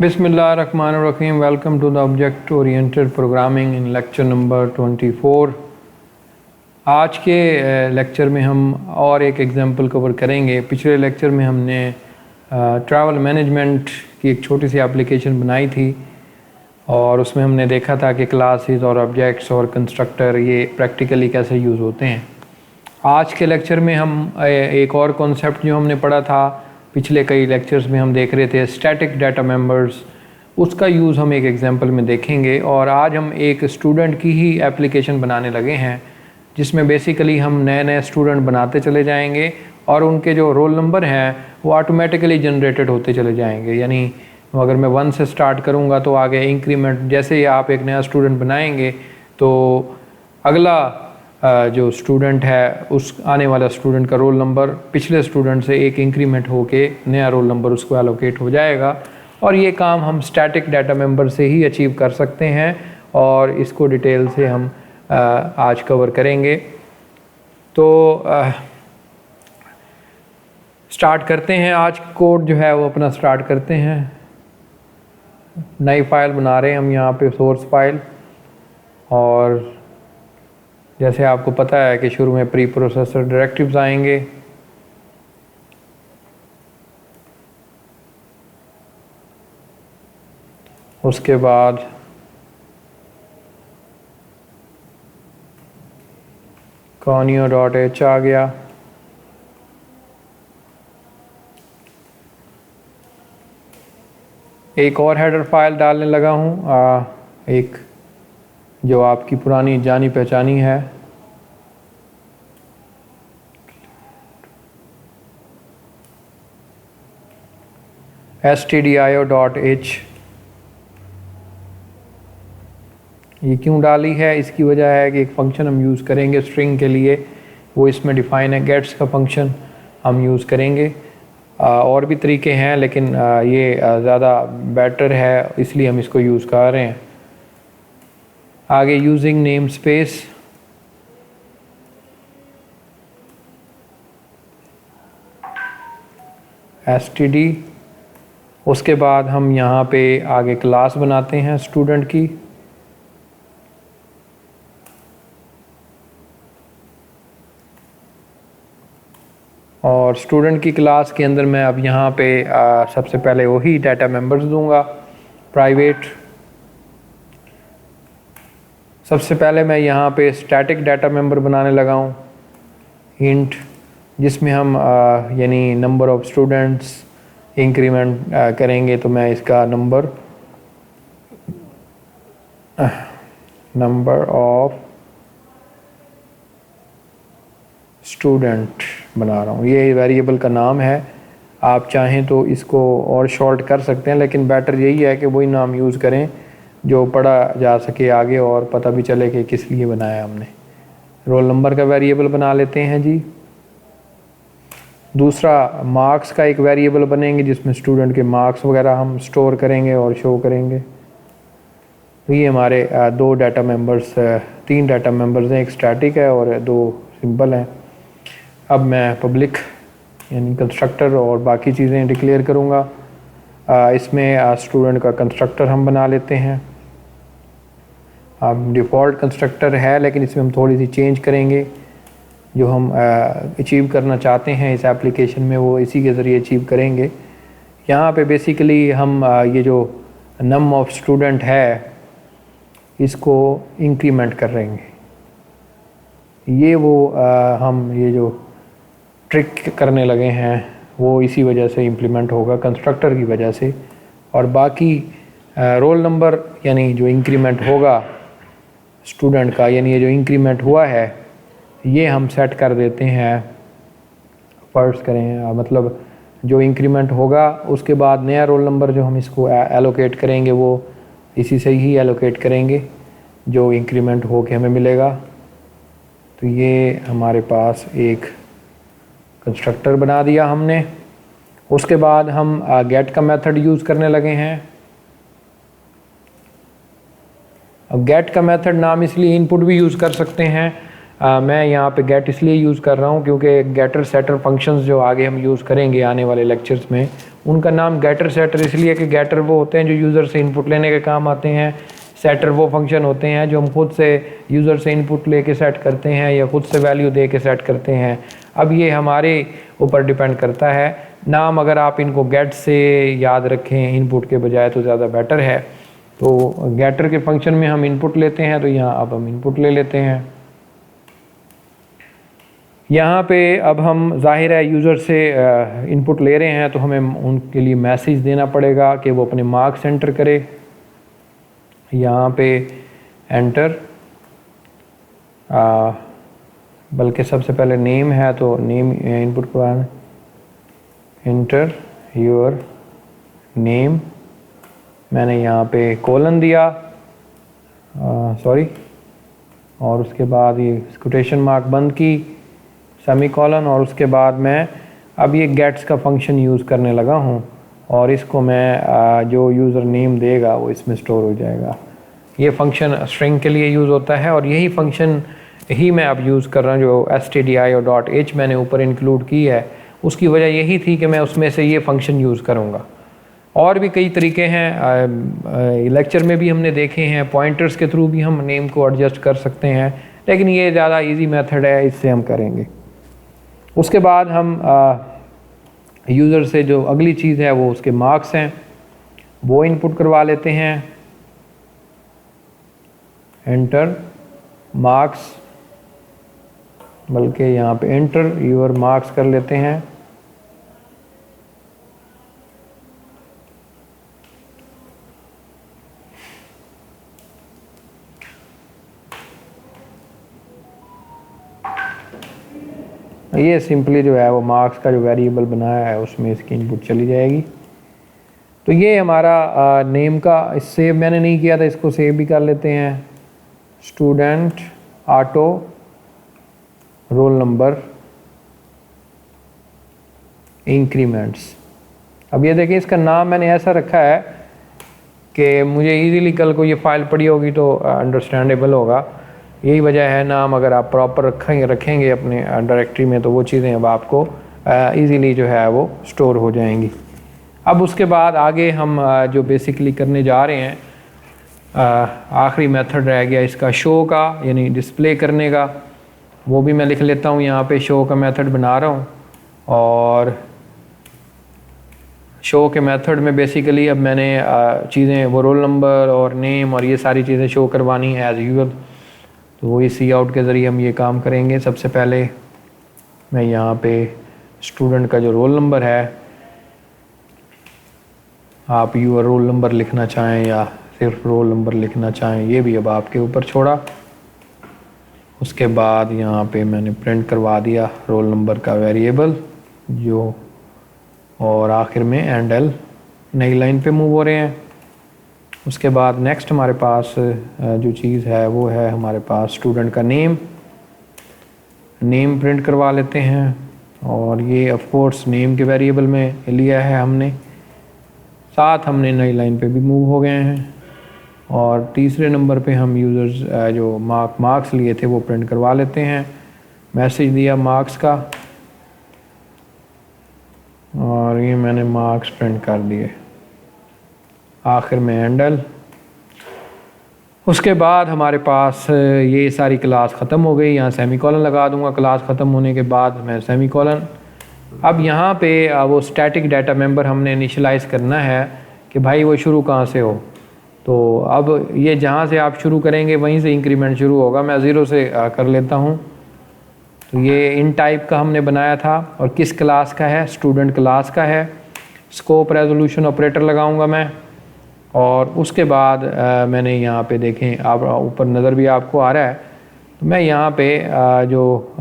बिस्मिल्लाहिर्रहमानिर्रहीम। Welcome to the object oriented programming in lecture number 24। आज के लेक्चर में हम और एक एग्जांपल कवर करेंगे। पिछले लेक्चर में हमने ट्रैवल मैनेजमेंट की एक छोटी सी एप्लीकेशन बनाई थी और उसमें हमने देखा था कि क्लासेस और ऑब्जेक्ट्स और कंस्ट्रक्टर ये प्रैक्टिकली कैसे यूज़ होते हैं। आज के लेक्चर में हम एक और कॉन्सेप्ट जो हमने पढ़ा था पिछले कई लेक्चर्स में हम देख रहे थे, स्टैटिक डाटा मेंबर्स, उसका यूज़ हम एक एग्जांपल में देखेंगे। और आज हम एक स्टूडेंट की ही एप्लीकेशन बनाने लगे हैं जिसमें बेसिकली हम नए नए स्टूडेंट बनाते चले जाएंगे और उनके जो रोल नंबर हैं वो ऑटोमेटिकली जनरेटेड होते चले जाएंगे। यानी अगर मैं 1 से स्टार्ट करूँगा तो आगे इंक्रीमेंट, जैसे ही आप एक नया स्टूडेंट बनाएंगे तो अगला जो स्टूडेंट है उस आने वाला स्टूडेंट का रोल नंबर पिछले स्टूडेंट से एक इंक्रीमेंट होके नया रोल नंबर उसको एलोकेट हो जाएगा। और ये काम हम स्टैटिक डाटा मेंबर से ही अचीव कर सकते हैं और इसको डिटेल से हम आज कवर करेंगे। तो स्टार्ट करते हैं। आज कोड जो है वो अपना स्टार्ट करते हैं। नई फाइल बना रहे हैं हम यहाँ पे, सोर्स फाइल। और जैसे आपको पता है कि शुरू में प्री प्रोसेसर डायरेक्टिव्स आएंगे, उसके बाद conio.h आ गया। एक और हेडर फाइल डालने लगा हूँ, एक जो आपकी पुरानी जानी पहचानी है, stdio.h। ये क्यों डाली है, इसकी वजह है कि एक फंक्शन हम यूज़ करेंगे स्ट्रिंग के लिए, वो इसमें डिफ़ाइन है, गेट्स का फंक्शन हम यूज़ करेंगे। और भी तरीके हैं लेकिन ये ज़्यादा बेटर है इसलिए हम इसको यूज़ कर रहे हैं। आगे यूजिंग नेम स्पेस, std। उसके बाद हम यहाँ पे आगे क्लास बनाते हैं स्टूडेंट की। और स्टूडेंट की क्लास के अंदर मैं अब यहाँ पे सबसे पहले वही डाटा मेंबर्स दूंगा, प्राइवेट। सबसे पहले मैं यहाँ पे स्टैटिक डाटा मेंबर बनाने लगा हूँ, इंट, जिसमें हम यानी नंबर ऑफ़ स्टूडेंट्स इंक्रीमेंट करेंगे। तो मैं इसका नंबर ऑफ स्टूडेंट बना रहा हूँ। ये वेरिएबल का नाम है, आप चाहें तो इसको और शॉर्ट कर सकते हैं लेकिन बेटर यही है कि वही नाम यूज़ करें जो पढ़ा जा सके आगे और पता भी चले कि किस लिए बनाया हमने। रोल नंबर का वेरिएबल बना लेते हैं जी। दूसरा मार्क्स का एक वेरिएबल बनेंगे जिसमें स्टूडेंट के मार्क्स वगैरह हम स्टोर करेंगे और शो करेंगे। तो ये हमारे तीन डाटा मेंबर्स हैं, एक स्टैटिक है और 2 सिंपल हैं। अब मैं पब्लिक यानी कंस्ट्रक्टर और बाकी चीज़ें डिक्लेयर करूँगा। इसमें स्टूडेंट का कंस्ट्रक्टर हम बना लेते हैं। अब डिफ़ॉल्ट कंस्ट्रक्टर है लेकिन इसमें हम थोड़ी सी चेंज करेंगे। जो हम अचीव करना चाहते हैं इस एप्लीकेशन में वो इसी के ज़रिए अचीव करेंगे। यहाँ पे बेसिकली हम ये जो नम ऑफ स्टूडेंट है इसको इंक्रीमेंट कर रहेंगे। ये वो हम ये जो ट्रिक करने लगे हैं वो इसी वजह से इम्प्लीमेंट होगा, कंस्ट्रक्टर की वजह से। और बाकी रोल नंबर यानी जो इंक्रीमेंट होगा स्टूडेंट का, यानी ये जो इंक्रीमेंट हुआ है ये हम सेट कर देते हैं। फर्स्ट करें मतलब जो इंक्रीमेंट होगा उसके बाद नया रोल नंबर जो हम इसको एलोकेट करेंगे वो इसी से ही एलोकेट करेंगे जो इंक्रीमेंट हो के हमें मिलेगा। तो ये हमारे पास एक कंस्ट्रक्टर बना दिया हमने। उसके बाद हम गेट का मेथड यूज़ करने लगे हैं। अब गेट का मेथड नाम इसलिए इनपुट भी यूज़ कर सकते हैं मैं यहाँ पे गेट इसलिए यूज़ कर रहा हूँ क्योंकि गेटर सेटर फंक्शंस जो आगे हम यूज़ करेंगे आने वाले लेक्चर्स में उनका नाम गेटर सेटर इसलिए कि गेटर वो होते हैं जो यूज़र से इनपुट लेने के काम आते हैं, सेटर वो फंक्शन होते हैं जो हम खुद से यूज़र से इनपुट लेके सेट करते हैं या खुद से वैल्यू दे के सेट करते हैं। अब ये हमारे ऊपर डिपेंड करता है। नाम अगर आप इनको गेट से याद रखें इनपुट के बजाय तो ज़्यादा बेटर है। तो गेटर के फंक्शन में हम इनपुट लेते हैं, तो यहाँ अब हम इनपुट ले लेते हैं। यहाँ पे अब हम जाहिर है यूज़र से इनपुट ले रहे हैं तो हमें उनके लिए मैसेज देना पड़ेगा कि वो अपने मार्क्स एंटर करे। यहाँ पे एंटर, बल्कि सबसे पहले नेम है तो नेम इनपुट करवाना, एंटर योर नेम, मैंने यहाँ पे कोलन दिया, सॉरी, और उसके बाद ये कोटेशन मार्क बंद की, सेमी कॉलन, और उसके बाद मैं अब ये गेट्स का फंक्शन यूज़ करने लगा हूँ और इसको मैं जो यूज़र नेम देगा वो इसमें स्टोर हो जाएगा। ये फंक्शन स्ट्रिंग के लिए यूज़ होता है और यही फंक्शन ही मैं अब यूज़ कर रहा हूँ जो stdio और .h मैंने ऊपर इंक्लूड की है। उसकी वजह यही थी कि मैं उसमें से ये फंक्शन यूज़ करूँगा। और भी कई तरीके हैं, लेक्चर में भी हमने देखे हैं, पॉइंटर्स के थ्रू भी हम नेम को एडजस्ट कर सकते हैं, लेकिन ये ज़्यादा इजी मेथड है, इससे हम करेंगे। उसके बाद हम यूज़र से जो अगली चीज़ है वो उसके मार्क्स हैं, वो इनपुट करवा लेते हैं। एंटर मार्क्स, बल्कि यहाँ पे एंटर योर मार्क्स कर लेते हैं। ये सिंपली जो है वो मार्क्स का जो वेरिएबल बनाया है उसमें इसकी इनपुट चली जाएगी। तो ये हमारा नेम का सेव मैंने नहीं किया था, इसको सेव भी कर लेते हैं। Student auto roll number increments. अब ये देखिए इसका नाम मैंने ऐसा रखा है कि मुझे इजीली कल को ये फाइल पड़ी होगी तो अंडरस्टैंडेबल होगा। यही वजह है, नाम अगर आप प्रॉपर रखेंगे अपने डायरेक्टरी में तो वो चीज़ें अब आपको इजीली जो है वो स्टोर हो जाएंगी। अब उसके बाद आगे हम जो बेसिकली करने जा रहे हैं, आखिरी मेथड रह गया इसका शो का, यानी डिस्प्ले करने का। वो भी मैं लिख लेता हूँ, यहाँ पे शो का मेथड बना रहा हूँ। और शो के मेथड में बेसिकली अब मैंने चीज़ें वो रोल नंबर और नेम और ये सारी चीज़ें शो करवानी है एज़ यूजुअल। तो वही सी आउट के ज़रिए हम ये काम करेंगे। सबसे पहले मैं यहाँ पे स्टूडेंट का जो रोल नंबर है, आप यूर रोल नंबर लिखना चाहें या सिर्फ रोल नंबर लिखना चाहें, ये भी अब आपके ऊपर छोड़ा। उसके बाद यहाँ पे मैंने प्रिंट करवा दिया रोल नंबर का वेरिएबल जो, और आखिर में एंड एल नई लाइन पे मूव हो रहे हैं। उसके बाद नेक्स्ट हमारे पास जो चीज़ है वो है हमारे पास स्टूडेंट का नेम प्रिंट करवा लेते हैं। और ये ऑफ कोर्स नेम के वेरिएबल में लिया है हमने, साथ हमने नई लाइन पे भी मूव हो गए हैं। और तीसरे नंबर पे हम यूज़र्स जो मार्क्स लिए थे वो प्रिंट करवा लेते हैं। मैसेज दिया मार्क्स का और ये मैंने मार्क्स प्रिंट कर दिए। आखिर में हैंडल। उसके बाद हमारे पास ये सारी क्लास ख़त्म हो गई, यहाँ सेमीकोलन लगा दूंगा क्लास ख़त्म होने के बाद मैं सेमीकोलन। अब यहाँ पे वो स्टैटिक डाटा मेंबर हमने इनिशियलाइज़ करना है कि भाई वो शुरू कहाँ से हो। तो अब ये जहाँ से आप शुरू करेंगे वहीं से इंक्रीमेंट शुरू होगा। मैं ज़ीरो से कर लेता हूँ। तो ये इन टाइप का हमने बनाया था और किस क्लास का है, स्टूडेंट क्लास का है। स्कोप रेजोल्यूशन ऑपरेटर लगाऊंगा मैं। और उसके बाद मैंने यहाँ पे देखें, आप ऊपर नज़र भी आपको आ रहा है, तो मैं यहाँ पे जो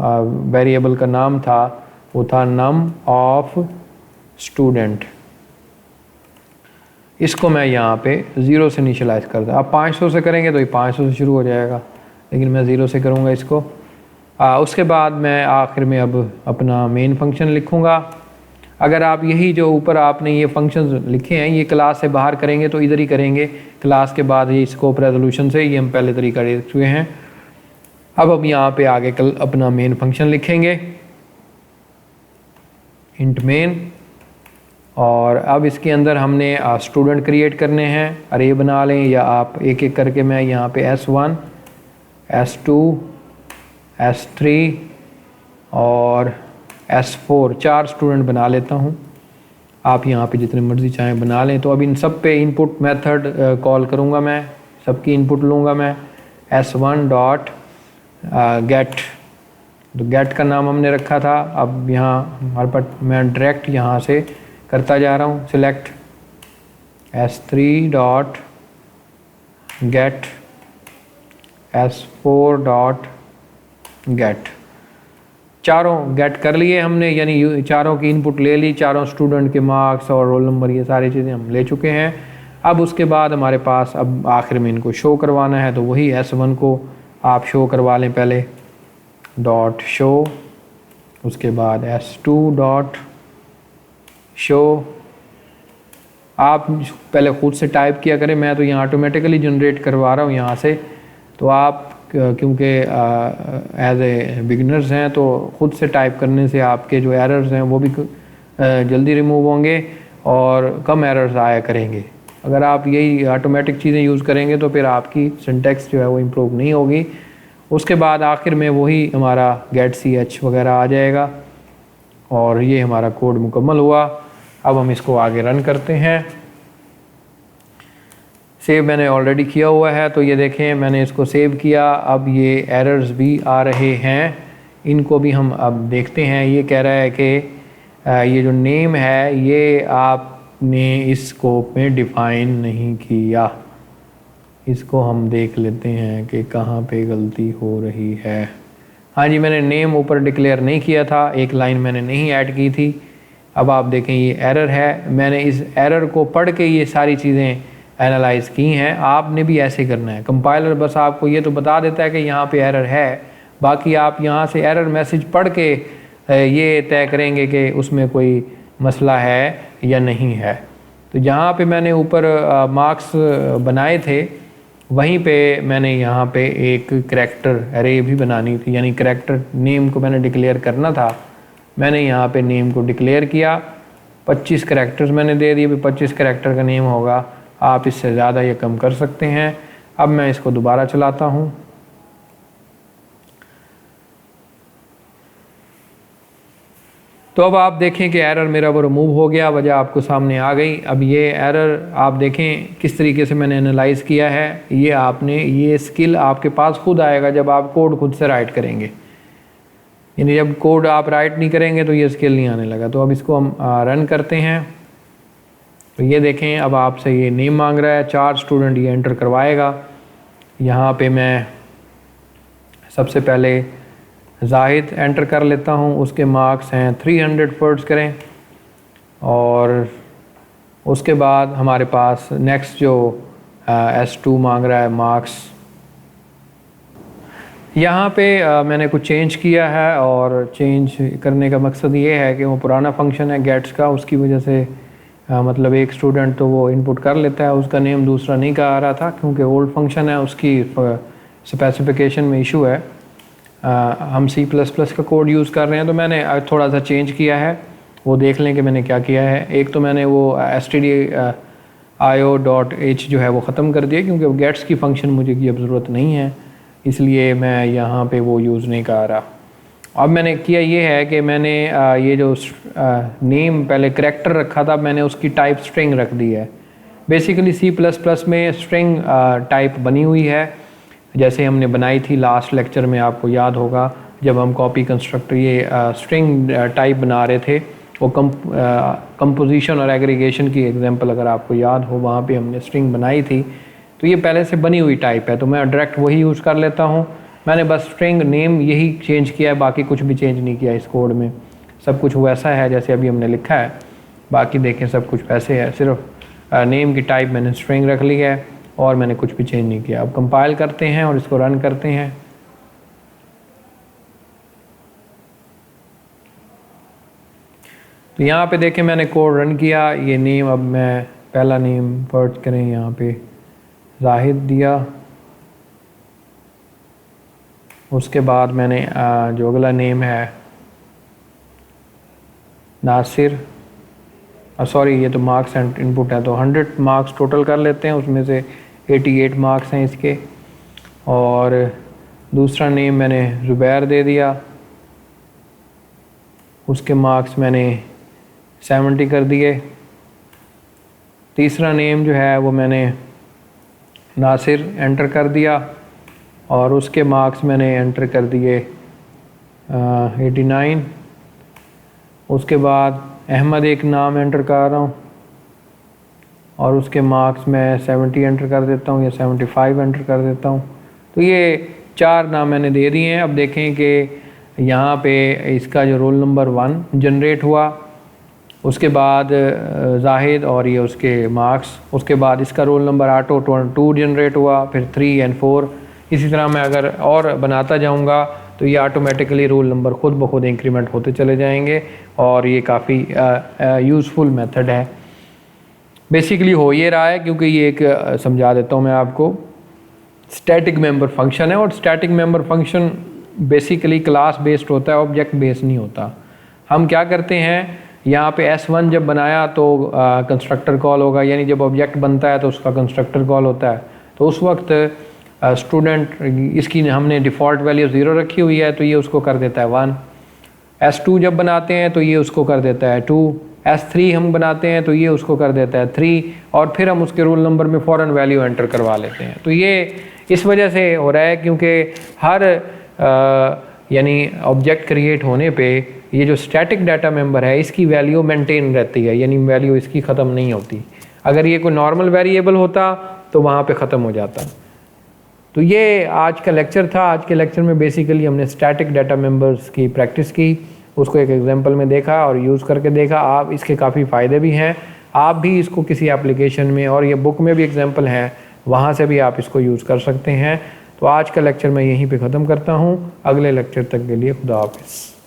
वेरिएबल का नाम था वो था नम ऑफ स्टूडेंट। इसको मैं यहाँ पे ज़ीरो से इनिशियलाइज़ कर दूँ। आप 500 से करेंगे तो ये 500 से शुरू हो जाएगा, लेकिन मैं ज़ीरो से करूँगा इसको। उसके बाद मैं आखिर में अब अपना मेन फंक्शन लिखूँगा। अगर आप यही जो ऊपर आपने ये फंक्शंस लिखे हैं ये क्लास से बाहर करेंगे तो इधर ही करेंगे, क्लास के बाद ये स्कोप रेजोल्यूशन से, ये हम पहले तरीका देख चुके हैं। अब यहाँ पे आगे कल अपना मेन फंक्शन लिखेंगे, इंट मेन। और अब इसके अंदर हमने स्टूडेंट क्रिएट करने हैं, अरे बना लें या आप एक एक करके, मैं यहाँ पे S1 S2 S3 और S4 4 स्टूडेंट बना लेता हूँ। आप यहाँ पे जितने मर्ज़ी चाहें बना लें। तो अब इन सब पे इनपुट मेथड कॉल करूँगा, मैं सबकी इनपुट लूँगा मैं S1 डॉट गेट। तो गेट का नाम हमने रखा था। अब यहाँ हमारे पास मैं डायरेक्ट यहाँ से करता जा रहा हूँ select S3 dot gate S4 dot gate. चारों गेट कर लिए हमने, यानी चारों की इनपुट ले ली, चारों स्टूडेंट के मार्क्स और रोल नंबर ये सारी चीज़ें हम ले चुके हैं। अब उसके बाद हमारे पास अब आखिर में इनको शो करवाना है, तो वही S1 को आप शो करवा लें पहले डॉट शो, उसके बाद S2 डॉट शो। आप पहले ख़ुद से टाइप किया करें, मैं तो यहाँ ऑटोमेटिकली जनरेट करवा रहा हूँ यहाँ से। तो आप क्योंकि एज ए बिगिनर्स हैं तो ख़ुद से टाइप करने से आपके जो एरर्स हैं वो भी जल्दी रिमूव होंगे और कम एरर्स आया करेंगे। अगर आप यही ऑटोमेटिक चीज़ें यूज़ करेंगे तो फिर आपकी सिंटेक्स जो है वो इम्प्रूव नहीं होगी। उसके बाद आखिर में वही हमारा गेट ch वगैरह आ जाएगा और ये हमारा कोड मुकम्मल हुआ। अब हम इसको आगे रन करते हैं। सेव मैंने ऑलरेडी किया हुआ है, तो ये देखें मैंने इसको सेव किया। अब ये एरर्स भी आ रहे हैं, इनको भी हम अब देखते हैं। ये कह रहा है कि ये जो नेम है ये आपने इस स्कोप में डिफ़ाइन नहीं किया। इसको हम देख लेते हैं कि कहाँ पे गलती हो रही है। हाँ जी, मैंने नेम ऊपर डिक्लेयर नहीं किया था, एक लाइन मैंने नहीं ऐड की थी। अब आप देखें ये एरर है, मैंने इस एरर को पढ़ के ये सारी चीज़ें एनालाइज़ की हैं। आपने भी ऐसे करना है। कंपाइलर बस आपको ये तो बता देता है कि यहाँ पे एरर है, बाकी आप यहाँ से एरर मैसेज पढ़ के ये तय करेंगे कि उसमें कोई मसला है या नहीं है। तो जहाँ पे मैंने ऊपर मार्क्स बनाए थे वहीं पे मैंने यहाँ पे एक करैक्टर एरे भी बनानी थी, यानी करैक्टर नेम को मैंने डिक्लेयर करना था। मैंने यहाँ पे नेम को डिक्लेयर किया, 25 करैक्टर्स मैंने दे दिए। 25 करैक्टर का नेम होगा, आप इससे ज़्यादा या कम कर सकते हैं। अब मैं इसको दोबारा चलाता हूँ। तो अब आप देखें कि एरर मेरा वो रिमूव हो गया, वजह आपको सामने आ गई। अब ये एरर आप देखें किस तरीके से मैंने एनालाइज़ किया है। ये आपने ये स्किल आपके पास खुद आएगा जब आप कोड खुद से राइट करेंगे, यानी जब कोड आप राइट नहीं करेंगे तो ये स्किल नहीं आने लगा। तो अब इसको हम रन करते हैं। तो ये देखें अब आपसे ये नेम मांग रहा है, 4 स्टूडेंट ये एंटर करवाएगा। यहाँ पे मैं सबसे पहले जाहिद एंटर कर लेता हूँ, उसके मार्क्स हैं 300 वर्ड्स करें। और उसके बाद हमारे पास नेक्स्ट जो S2 मांग रहा है मार्क्स, यहाँ पे मैंने कुछ चेंज किया है और चेंज करने का मकसद ये है कि वो पुराना फंक्शन है गेट्स का, उसकी वजह से मतलब एक स्टूडेंट तो वो इनपुट कर लेता है, उसका नेम दूसरा नहीं कहा रहा था क्योंकि ओल्ड फंक्शन है, उसकी स्पेसिफिकेशन में इशू है। हम C++ का कोड यूज़ कर रहे हैं, तो मैंने थोड़ा सा चेंज किया है, वो देख लें कि मैंने क्या किया है। एक तो मैंने वो stdio.h जो है वो ख़त्म कर दिया क्योंकि वो गेट्स की फ़ंक्शन मुझे की अब ज़रूरत नहीं है, इसलिए मैं यहाँ पे वो यूज़ नहीं कर रहा। अब मैंने किया ये है कि मैंने ये जो नेम पहले करैक्टर रखा था, मैंने उसकी टाइप स्ट्रिंग रख दी है। बेसिकली C++ में स्ट्रिंग टाइप बनी हुई है, जैसे हमने बनाई थी लास्ट लेक्चर में, आपको याद होगा जब हम कॉपी कंस्ट्रक्टर ये स्ट्रिंग टाइप बना रहे थे, वो कंपोजिशन और एग्रीगेशन की एग्जांपल अगर आपको याद हो, वहाँ पे हमने स्ट्रिंग बनाई थी। तो ये पहले से बनी हुई टाइप है, तो मैं डायरेक्ट वही यूज़ कर लेता हूँ। मैंने बस स्ट्रिंग नेम यही चेंज किया है, बाकी कुछ भी चेंज नहीं किया इस कोड में, सब कुछ वैसा है जैसे अभी हमने लिखा है। बाकी देखें सब कुछ वैसे है, सिर्फ नेम की टाइप मैंने स्ट्रिंग रख ली है और मैंने कुछ भी चेंज नहीं किया। अब कंपाइल करते हैं और इसको रन करते हैं। तो यहाँ पे देखें मैंने कोड रन किया, ये नेम, अब मैं पहला नेम फर्ज करें यहाँ पे जाहिद दिया, उसके बाद मैंने जो अगला नेम है नासिर, सॉरी ये तो मार्क्स एंड इनपुट है, तो 100 मार्क्स टोटल कर लेते हैं, उसमें से 88 मार्क्स हैं इसके। और दूसरा नेम मैंने ज़ुबैर दे दिया, उसके मार्क्स मैंने 70 कर दिए। तीसरा नेम जो है वो मैंने नासिर एंटर कर दिया और उसके मार्क्स मैंने एंटर कर दिए 89। उसके बाद अहमद एक नाम एंटर कर रहा हूँ और उसके मार्क्स मैं 70 एंटर कर देता हूँ या 75 एंटर कर देता हूँ। तो ये 4 नाम मैंने दे दिए हैं। अब देखें कि यहाँ पे इसका जो रोल नंबर 1 जनरेट हुआ, उसके बाद जाहिद और ये उसके मार्क्स, उसके बाद इसका रोल नंबर ऑटो 2 जनरेट हुआ, फिर 3 और 4। इसी तरह मैं अगर और बनाता जाऊँगा तो ये ऑटोमेटिकली रोल नंबर खुद ब खुद इंक्रीमेंट होते चले जाएंगे और ये काफ़ी यूज़फुल मेथड है। बेसिकली हो ये रहा है क्योंकि ये एक समझा देता हूँ मैं आपको, स्टैटिक मेंबर फंक्शन है और static member function basically class based होता है, ऑब्जेक्ट बेस्ड नहीं होता। हम क्या करते हैं, यहाँ पे S1 जब बनाया तो कंस्ट्रक्टर कॉल होगा, यानी जब ऑब्जेक्ट बनता है तो उसका कंस्ट्रक्टर कॉल होता है। तो उस वक्त स्टूडेंट इसकी हमने डिफ़ॉल्ट वैल्यू 0 रखी हुई है तो ये उसको कर देता है 1। S2 जब बनाते हैं तो ये उसको कर देता है 2। S3 हम बनाते हैं तो ये उसको कर देता है 3 और फिर हम उसके रोल नंबर में फ़ौरन वैल्यू एंटर करवा लेते हैं। तो ये इस वजह से हो रहा है क्योंकि हर यानी ऑब्जेक्ट क्रिएट होने पे ये जो स्टैटिक डाटा मेंबर है इसकी वैल्यू मेंटेन रहती है, यानी वैल्यू इसकी ख़त्म नहीं होती। अगर ये कोई नॉर्मल वेरिएबल होता तो वहाँ पे ख़त्म हो जाता। तो ये आज का लेक्चर था। आज के लेक्चर में बेसिकली हमने स्टैटिक डाटा मेंबर्स की प्रैक्टिस की, उसको एक एग्जांपल में देखा और यूज़ करके देखा। आप इसके काफ़ी फ़ायदे भी हैं, आप भी इसको किसी एप्लीकेशन में और ये बुक में भी एग्जांपल हैं, वहाँ से भी आप इसको यूज़ कर सकते हैं। तो आज का लेक्चर मैं यहीं पे ख़त्म करता हूँ। अगले लेक्चर तक के लिए खुदा हाफिज़।